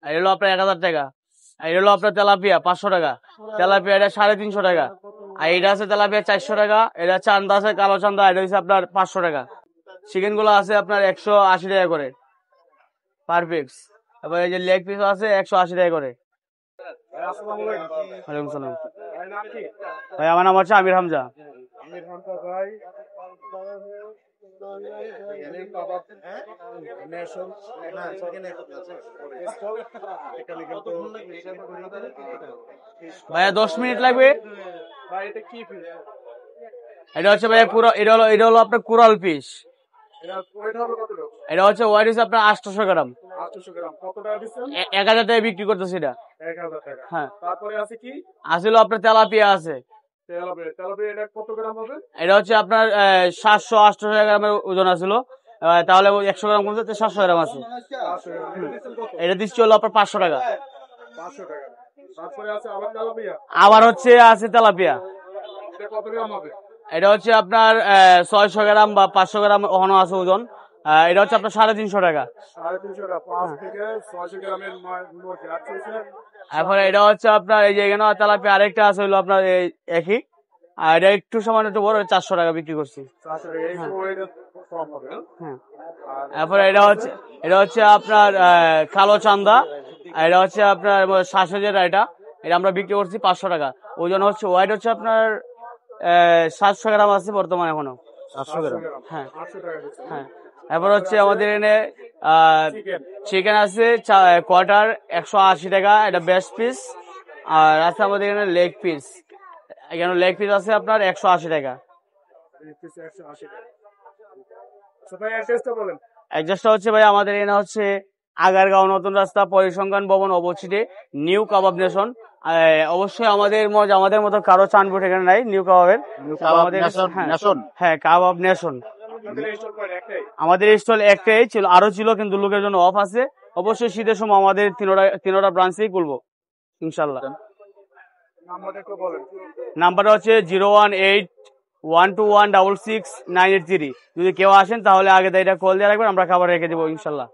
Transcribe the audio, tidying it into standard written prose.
আর হলো আপনার 1000 টাকা। আর হলো আপনার তেলাপিয়া 500 টাকা। তেলাপিয়া এটা 350 টাকা। আর এটা আছে তেলাপিয়া 400 টাকা। এটা চান্দা আছে, কালো চান্দা, এটা হচ্ছে আপনার 500 টাকা। চিকেন গুলো আছে আপনার 180 টাকা করে পার পিস। তারপর এই যে লেগ পিস আছে 180 টাকা করে। ওয়ালাইকুম সালাম। ভাই আমার নাম হচ্ছে আমির হামজা। ভাইয়া 10 মিনিট লাগবে। এটা হচ্ছে ভাইয়া এটা হলো আপনার কুরাল পিস। এটা হচ্ছে ওয়াইট হচ্ছে আপনার 800 গ্রাম। 1000 টাকা বিক্রি করতেছে এটা। হ্যাঁ, তারপরে আছে কি? আসলে আপনার তেলাপিয়া আছে। এটা কত গ্রাম হবে? এটা হচ্ছে আপনার 700-800 গ্রামের ওজন আছিল। তাহলে 100 গ্রাম কমছে, 700 গ্রাম আছে। এটা দিচ্ছি হলো আপনার 500 টাকা। 500 টাকা। তারপরে আছে আবার তেলাপিয়া। আবার হচ্ছে আছে তেলাপিয়া। এটা কত গ্রাম হবে? এটা হচ্ছে আপনার 600 গ্রাম বা 500 গ্রাম ওখানে আছে ওজন। এটা হচ্ছে আপনার 350 টাকা। 350 টাকা। 5 থেকে 600 গ্রামের মধ্যে আছে। এরপরে এটা হচ্ছে আপনার এই যে এখানে তেলাপিয়া আরেকটা আছে হলো আপনার এই একই। আর এটা একটু সামান্য একটু বড়, 400 টাকা বিক্রি করছি। 400 টাকা। এই ওইটা কম হবে। হ্যাঁ, এরপরে এটা হচ্ছে আপনার কালো চান্দা। আর এটা হচ্ছে আপনার 700 যেটা, এটা আমরা বিক্রি করছি 500 টাকা। ওজন হচ্ছে ওয়াইট হচ্ছে আপনার 700 গ্রাম আছে বর্তমানে এখনো। 700 গ্রাম। হ্যাঁ 800 টাকা দিচ্ছেন। হ্যাঁ। এরপর হচ্ছে আমাদের এখানে চিকেন আছে কোয়ার্টার 180 টাকা, এটা বেস্ট পিস। আর আছে আমাদের এখানে লেগ পিস। এখানে লেগ পিস আছে আপনার 180 টাকা। এই পিস 180 টাকা। আচ্ছা ভাই অ্যাড্রেসটা বলেন। অ্যাড্রেসটা হচ্ছে ভাই আমাদের এখানে হচ্ছে আগারগাঁও নতুন রাস্তা, পরিসংখ্যান ভবন অবস্থিত, নিউ কাবাব নেশন। অবশ্যই আমাদের মতো কারো চানবোট এখানে নাই নিউ কাবাবের। হ্যাঁ, কাবাব নেশন। আমাদের স্টল একটাই ছিল, আরো ছিল কিন্তু লোকের জন্য অফ আছে। অবশ্যই শীতের সময় আমাদের তিনোটা ব্রাঞ্চেই খুলবো ইনশাল্লাহ। নাম্বারটা হচ্ছে 018-121-66983। যদি কেউ আসেন তাহলে আগে এটা কল দিয়ে রাখবেন, আমরা খাবার রেখে দেবো ইনশাল্লাহ।